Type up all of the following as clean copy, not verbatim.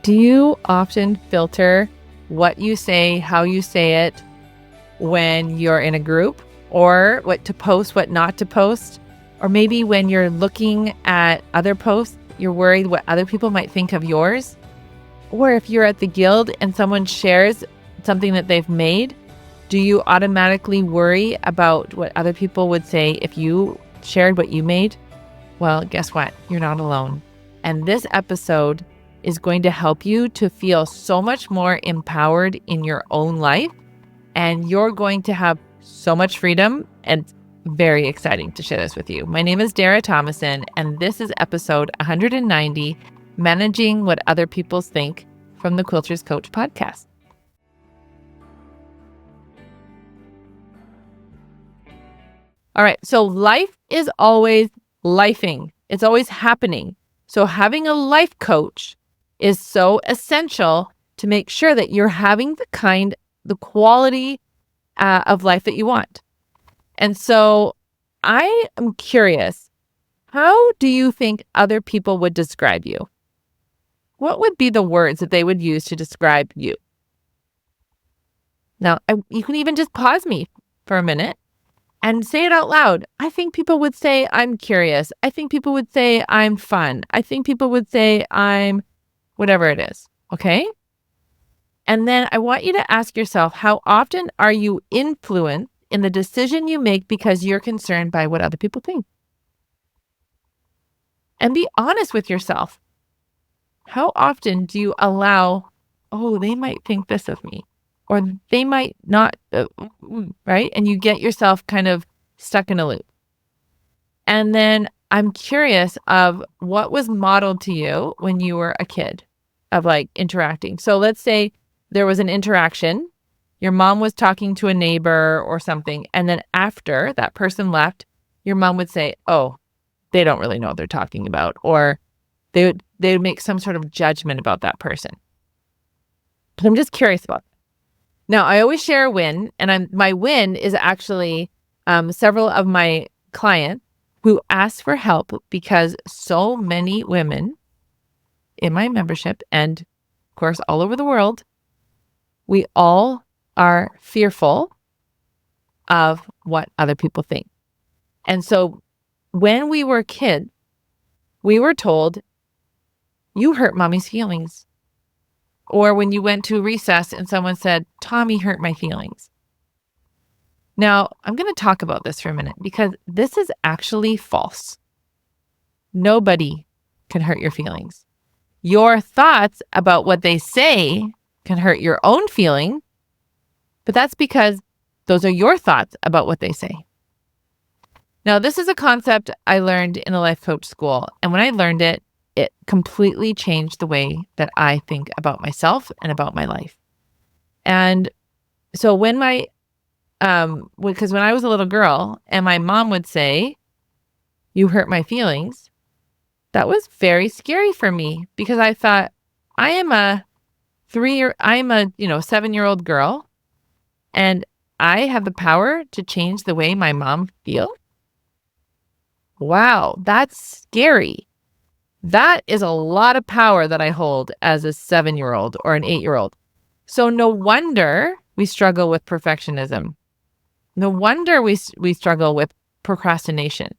Do you often filter what you say, how you say it when you're in a group, or what to post, what not to post? Or maybe when you're looking at other posts, you're worried what other people might think of yours? Or if you're at the guild and someone shares something that they've made, do you automatically worry about what other people would say if you shared what you made? Well, guess what? You're not alone. And this episode is going to help you to feel so much more empowered in your own life. And you're going to have so much freedom, and it's very exciting to share this with you. My name is Dara Tomasson, and this is episode 190, Managing What Other People Think, from the Quilter's Coach podcast. All right, so life is always lifing. It's always happening. So having a life coach is so essential to make sure that you're having the quality of life that you want. And so I am curious, how do you think other people would describe you? What would be the words that they would use to describe you? Now, you can even just pause me for a minute and say it out loud. I think people would say I'm curious. I think people would say I'm fun. I think people would say I'm whatever it is, okay? And then I want you to ask yourself, how often are you influenced in the decision you make because you're concerned by what other people think? And be honest with yourself. How often do you allow, they might think this of me, or they might not, right? And you get yourself kind of stuck in a loop. And then I'm curious of what was modeled to you when you were a kid of like interacting. So let's say there was an interaction. Your mom was talking to a neighbor or something. And then after that person left, your mom would say, oh, they don't really know what they're talking about. Or they would make some sort of judgment about that person. I'm just curious about that. Now, I always share a win. And my win is actually several of my clients who asked for help because so many women in my membership and, of course, all over the world, we all are fearful of what other people think. And so when we were kids, we were told, you hurt mommy's feelings. Or when you went to recess and someone said, Tommy hurt my feelings. Now, I'm going to talk about this for a minute because this is actually false. Nobody can hurt your feelings. Your thoughts about what they say can hurt your own feeling, but that's because those are your thoughts about what they say. Now, this is a concept I learned in a life coach school, and when I learned it, it completely changed the way that I think about myself and about my life. And so when because when I was a little girl and my mom would say, you hurt my feelings, that was very scary for me because I thought, I am a 7-year-old girl and I have the power to change the way my mom feels. Wow, that's scary. That is a lot of power that I hold as a 7-year-old or an 8-year-old. So no wonder we struggle with perfectionism. No wonder we struggle with procrastination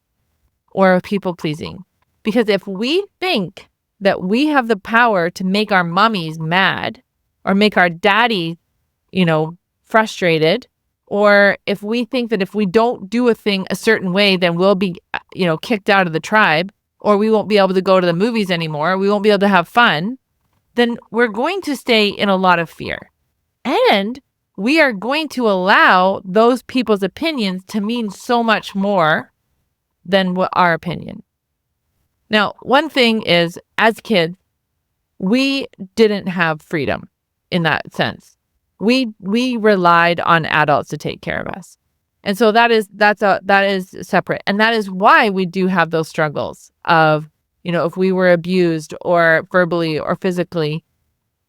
or people pleasing. Because if we think that we have the power to make our mummies mad or make our daddy, frustrated, or if we think that if we don't do a thing a certain way, then we'll be, kicked out of the tribe, or we won't be able to go to the movies anymore, we won't be able to have fun, then we're going to stay in a lot of fear. And we are going to allow those people's opinions to mean so much more than what our opinion. Now, one thing is, as kids, we didn't have freedom in that sense. We relied on adults to take care of us. And so that is separate. And that is why we do have those struggles of, if we were abused or verbally or physically,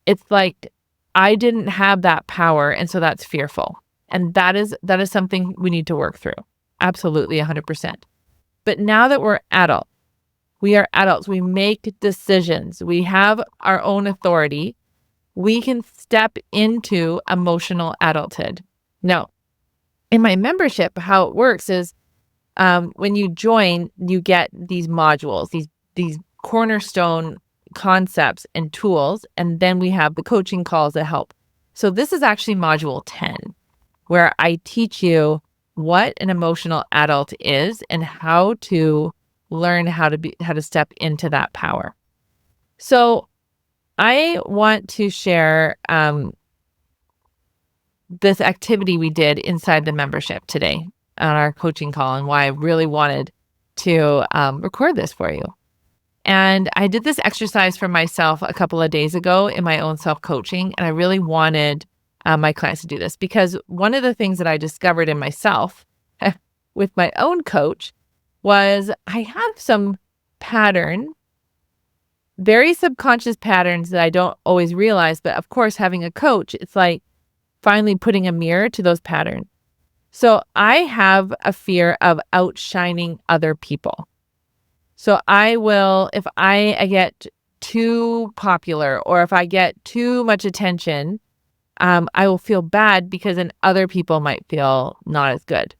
it's like, I didn't have that power. And so that's fearful. And that is something we need to work through. Absolutely 100%. But now that we're adults, We are adults. We make decisions. We have our own authority. We can step into emotional adulthood. Now, in my membership, how it works is when you join, you get these modules, these cornerstone concepts and tools, and then we have the coaching calls that help. So this is actually module 10, where I teach you what an emotional adult is and how to learn how to step into that power. So I want to share this activity we did inside the membership today on our coaching call and why I really wanted to record this for you. And I did this exercise for myself a couple of days ago in my own self-coaching, and I really wanted my clients to do this because one of the things that I discovered in myself with my own coach was I have some very subconscious patterns that I don't always realize. But of course, having a coach, it's like finally putting a mirror to those patterns. So I have a fear of outshining other people. So I will, if I get too popular or if I get too much attention, I will feel bad because then other people might feel not as good.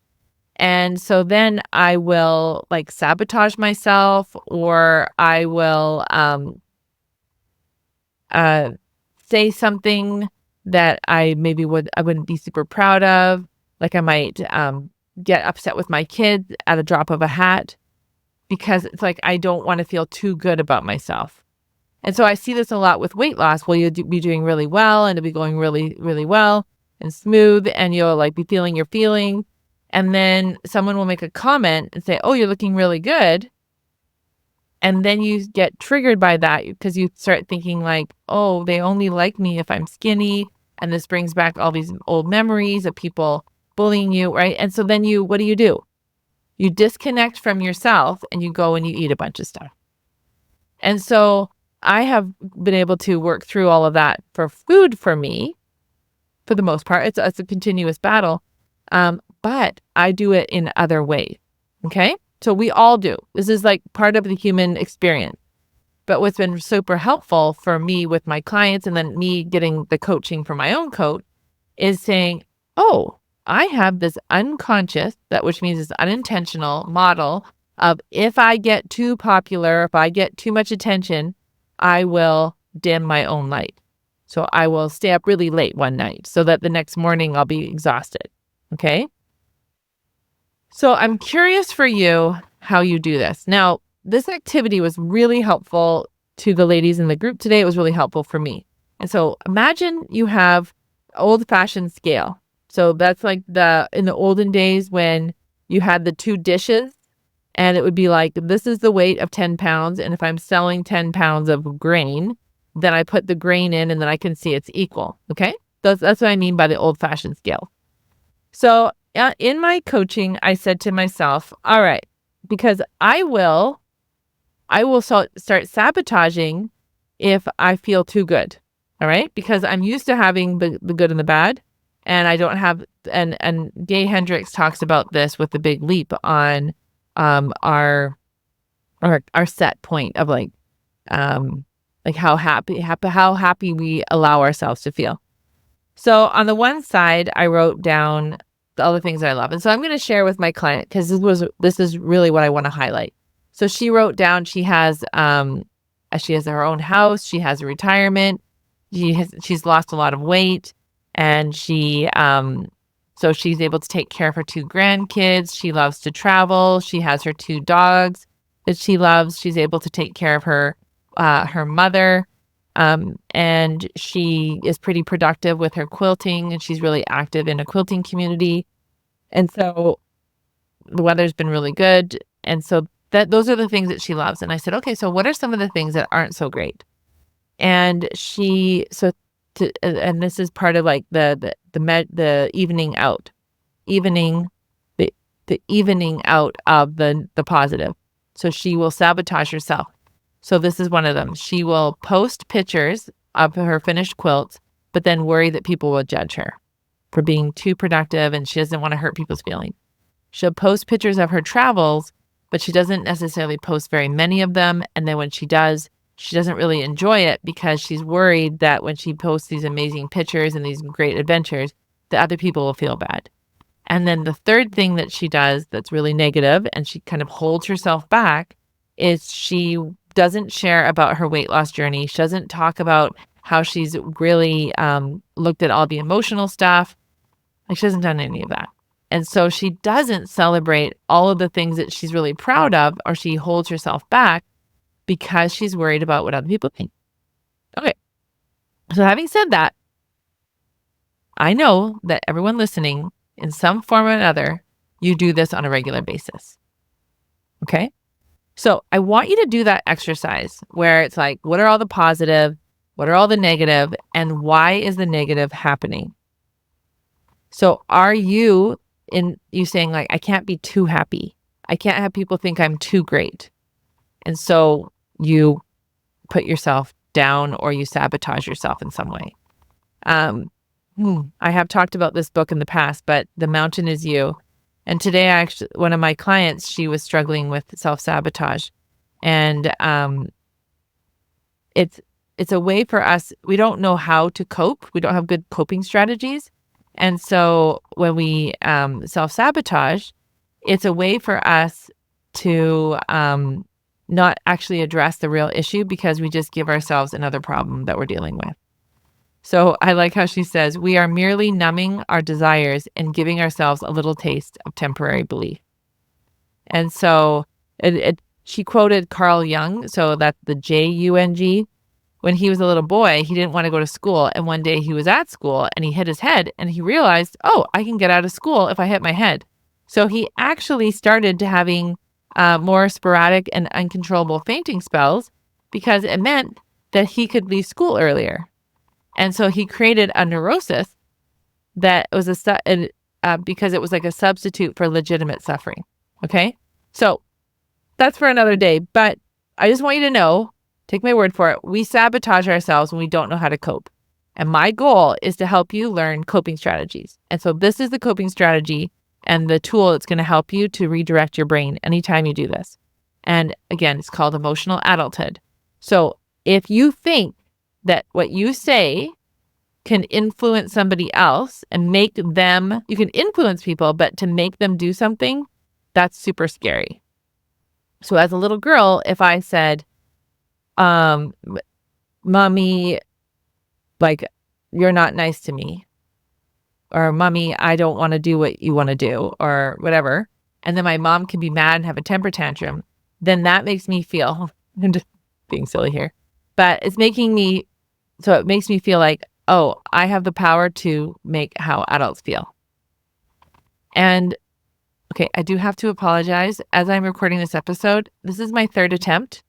And so then I will like sabotage myself, or I will say something that I wouldn't be super proud of. Like I might get upset with my kids at a drop of a hat because it's like I don't want to feel too good about myself. And so I see this a lot with weight loss. Well, you'll be doing really well and it'll be going really, really well and smooth, and you'll like be feeling your feelings. And then someone will make a comment and say, oh, you're looking really good. And then you get triggered by that because you start thinking like, oh, they only like me if I'm skinny. And this brings back all these old memories of people bullying you, right? And so then what do? You disconnect from yourself and you go and you eat a bunch of stuff. And so I have been able to work through all of that for food for me, for the most part. It's a continuous battle. But I do it in other ways. Okay. So we all do. This is like part of the human experience. But what's been super helpful for me with my clients and then me getting the coaching for my own coach is saying, oh, I have this unconscious, which means it's unintentional model of if I get too popular, if I get too much attention, I will dim my own light. So I will stay up really late one night so that the next morning I'll be exhausted. Okay. So I'm curious for you how you do this. Now, this activity was really helpful to the ladies in the group today. It was really helpful for me. And so imagine you have old-fashioned scale. So that's like in the olden days when you had the two dishes and it would be like, this is the weight of 10 pounds. And if I'm selling 10 pounds of grain, then I put the grain in and then I can see it's equal. Okay. That's what I mean by the old-fashioned scale. So in my coaching, I said to myself, all right, because I will start sabotaging if I feel too good. All right. Because I'm used to having the good and the bad. And I don't have, and Gay Hendricks talks about this with the big leap on our set point of like how happy we allow ourselves to feel. So on the one side, I wrote down the other things that I love. And so I'm going to share with my client because this is really what I want to highlight. So she wrote down she has her own house, she has a retirement, she's lost a lot of weight, and so she's able to take care of her 2 grandkids. She loves to travel. She has her 2 dogs that she loves. She's able to take care of her mother. And she is pretty productive with her quilting, and she's really active in a quilting community. And so the weather's been really good. And so those are the things that she loves. And I said, okay, so what are some of the things that aren't so great? And and this is part of like the evening out, the evening out of the positive. So she will sabotage herself. So this is one of them. She will post pictures of her finished quilts, but then worry that people will judge her for being too productive and she doesn't want to hurt people's feelings. She'll post pictures of her travels but she doesn't necessarily post very many of them. And then when she does, she doesn't really enjoy it because she's worried that when she posts these amazing pictures and these great adventures, that other people will feel bad. And then the third thing that she does that's really negative, and she kind of holds herself back, is she doesn't share about her weight loss journey. She doesn't talk about how she's really looked at all the emotional stuff. Like, she hasn't done any of that. And so she doesn't celebrate all of the things that she's really proud of, or she holds herself back because she's worried about what other people think. Okay. So having said that, I know that everyone listening, in some form or another, you do this on a regular basis. Okay? So I want you to do that exercise where it's like, what are all the positive? What are all the negative? And why is the negative happening? So are you saying like, I can't be too happy. I can't have people think I'm too great. And so you put yourself down or you sabotage yourself in some way. I have talked about this book in the past, but The Mountain Is You. And today, one of my clients, she was struggling with self-sabotage. And it's a way for us, we don't know how to cope. We don't have good coping strategies. And so when we self-sabotage, it's a way for us to not actually address the real issue because we just give ourselves another problem that we're dealing with. So I like how she says, we are merely numbing our desires and giving ourselves a little taste of temporary relief. And so she quoted Carl Jung, so that's the Jung. When he was a little boy, he didn't want to go to school. And one day he was at school and he hit his head and he realized, oh, I can get out of school if I hit my head. So he actually started to having more sporadic and uncontrollable fainting spells because it meant that he could leave school earlier. And so he created a neurosis that was because it was like a substitute for legitimate suffering. Okay. So that's for another day, but I just want you to know, take my word for it. We sabotage ourselves when we don't know how to cope. And my goal is to help you learn coping strategies. And so this is the coping strategy and the tool that's going to help you to redirect your brain anytime you do this. And again, it's called emotional adulthood. So if you think that what you say can influence somebody else and make them, you can influence people, but to make them do something, that's super scary. So as a little girl, if I said, Mommy, like, you're not nice to me, or Mommy, I don't want to do what you want to do, or whatever, and then my mom can be mad and have a temper tantrum, then that makes me feel, I'm just being silly here, but it makes me feel like, oh, I have the power to make how adults feel. And okay, I do have to apologize. As I'm recording this episode, this is my third attempt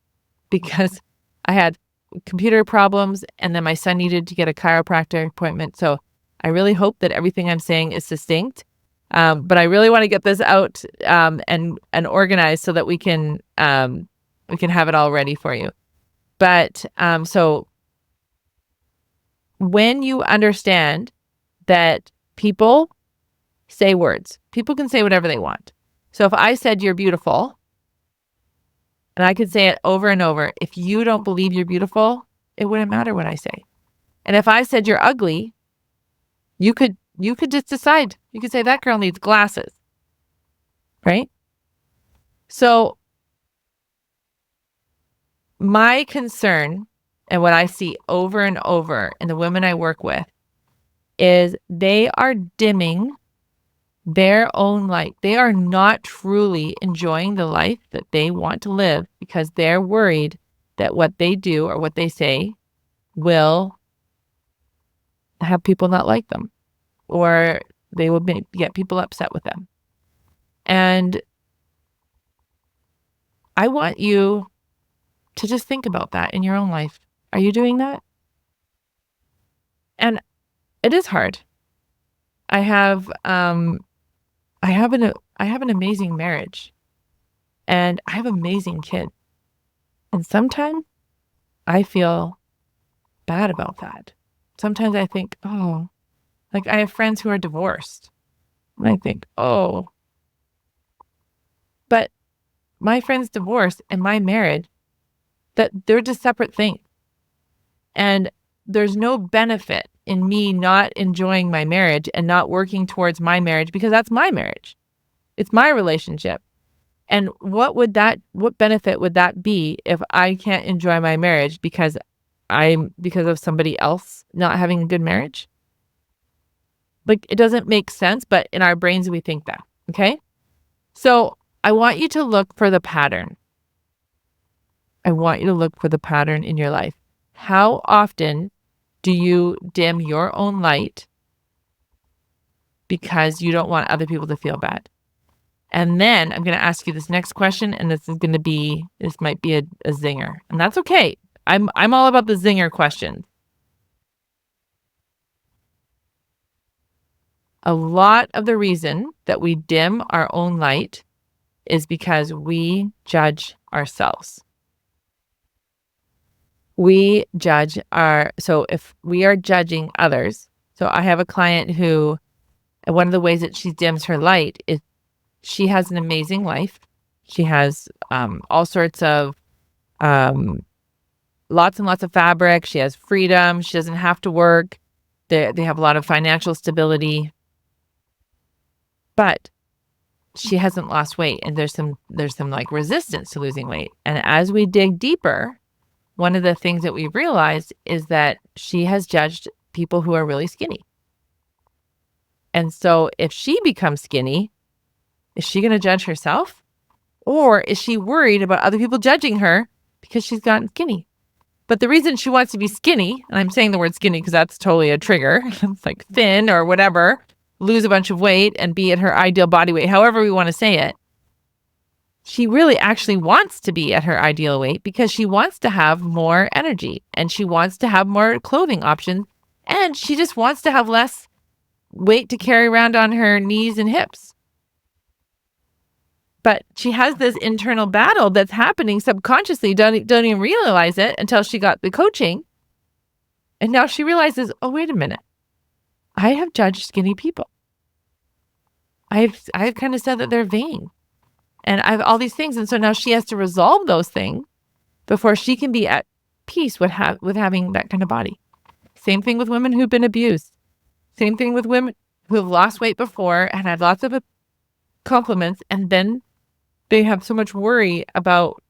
because I had computer problems and then my son needed to get a chiropractor appointment. So I really hope that everything I'm saying is succinct. But I really want to get this out and organized so that we can have it all ready for you. But so when you understand that people say words, people can say whatever they want. So if I said you're beautiful, and I could say it over and over, if you don't believe you're beautiful, it wouldn't matter what I say. And if I said you're ugly, you could just decide. You could say that girl needs glasses, right? So my concern and what I see over and over in the women I work with is they are dimming their own light. They are not truly enjoying the life that they want to live because they're worried that what they do or what they say will have people not like them, or they will get people upset with them. And I want you to just think about that in your own life. Are you doing that? And it is hard. I have an amazing marriage and I have amazing kids. And sometimes I feel bad about that. Sometimes I think, oh, like I have friends who are divorced. And I think, oh. But my friend's divorce and my marriage, that they're just separate things. And there's no benefit in me not enjoying my marriage and not working towards my marriage, because that's my marriage. It's my relationship. And what benefit would that be if I can't enjoy my marriage because of somebody else not having a good marriage? Like, it doesn't make sense, but in our brains, we think that. Okay. So I want you to look for the pattern. I want you to look for the pattern in your life. How often do you dim your own light because you don't want other people to feel bad? And then I'm going to ask you this next question, and this might be a zinger, and that's okay. I'm all about the zinger question. A lot of the reason that we dim our own light is because we judge ourselves. So if we are judging others, so I have a client who, one of the ways that she dims her light is she has an amazing life. She has all sorts of, lots and lots of fabric. She has freedom. She doesn't have to work. They have a lot of financial stability. But she hasn't lost weight, and there's some like resistance to losing weight. And as we dig deeper, one of the things that we've realized is that she has judged people who are really skinny. And so if she becomes skinny, is she going to judge herself? Or is she worried about other people judging her because she's gotten skinny? But the reason she wants to be skinny, and I'm saying the word skinny because that's totally a trigger, it's like thin or whatever, lose a bunch of weight and be at her ideal body weight, however we want to say it. She really actually wants to be at her ideal weight because she wants to have more energy and she wants to have more clothing options, and she just wants to have less weight to carry around on her knees and hips. But she has this internal battle that's happening subconsciously, don't even realize it until she got the coaching. And now she realizes, oh, wait a minute. I have judged skinny people. I've kind of said that they're vain. And I have all these things. And so now she has to resolve those things before she can be at peace with having that kind of body. Same thing with women who've been abused. Same thing with women who have lost weight before and had lots of compliments, and then they have so much worry about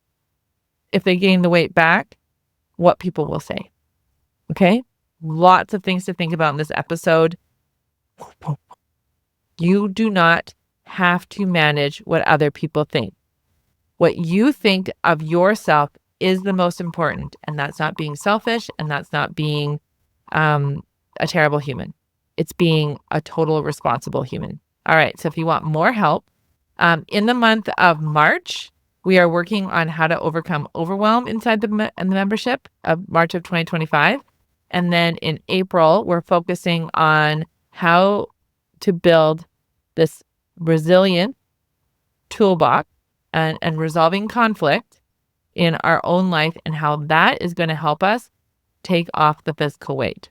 if they gain the weight back, what people will say. Okay? Lots of things to think about in this episode. You do not have to manage what other people think. What you think of yourself is the most important, and that's not being selfish, and that's not being a terrible human. It's being a total responsible human. All right, so if you want more help, in the month of March, we are working on how to overcome overwhelm inside the membership of March of 2025. And then in April, we're focusing on how to build this resilient toolbox and resolving conflict in our own life, and how that is going to help us take off the physical weight.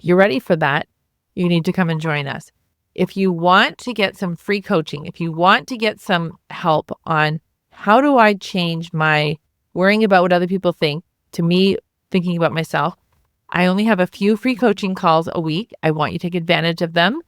You're ready for that? You need to come and join us. If you want to get some free coaching, if you want to get some help on how do I change my worrying about what other people think to me thinking about myself, I only have a few free coaching calls a week. I want you to take advantage of them.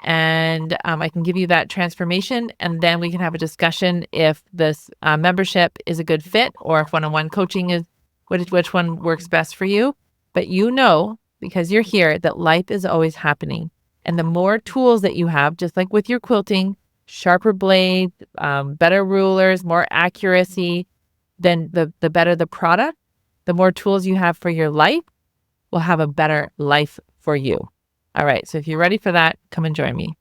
And I can give you that transformation, and then we can have a discussion if this membership is a good fit, or if one-on-one coaching is which one works best for you. But you know, because you're here, that life is always happening. And the more tools that you have, just like with your quilting, sharper blades, better rulers, more accuracy, then the better the product. The more tools you have for your life will have a better life for you. All right, so if you're ready for that, come and join me.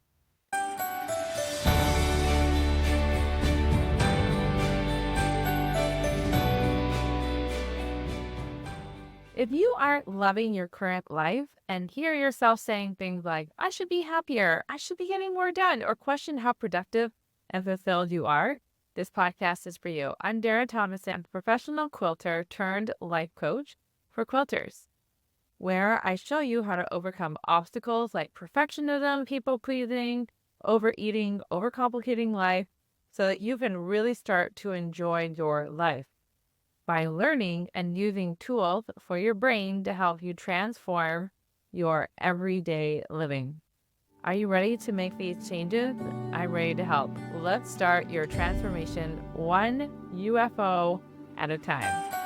If you aren't loving your current life and hear yourself saying things like, I should be happier, I should be getting more done, or question how productive and fulfilled you are, this podcast is for you. I'm Dara Tomasson, professional quilter turned life coach for quilters, where I show you how to overcome obstacles like perfectionism, people pleasing, overeating, overcomplicating life, so that you can really start to enjoy your life by learning and using tools for your brain to help you transform your everyday living. Are you ready to make these changes? I'm ready to help. Let's start your transformation one UFO at a time.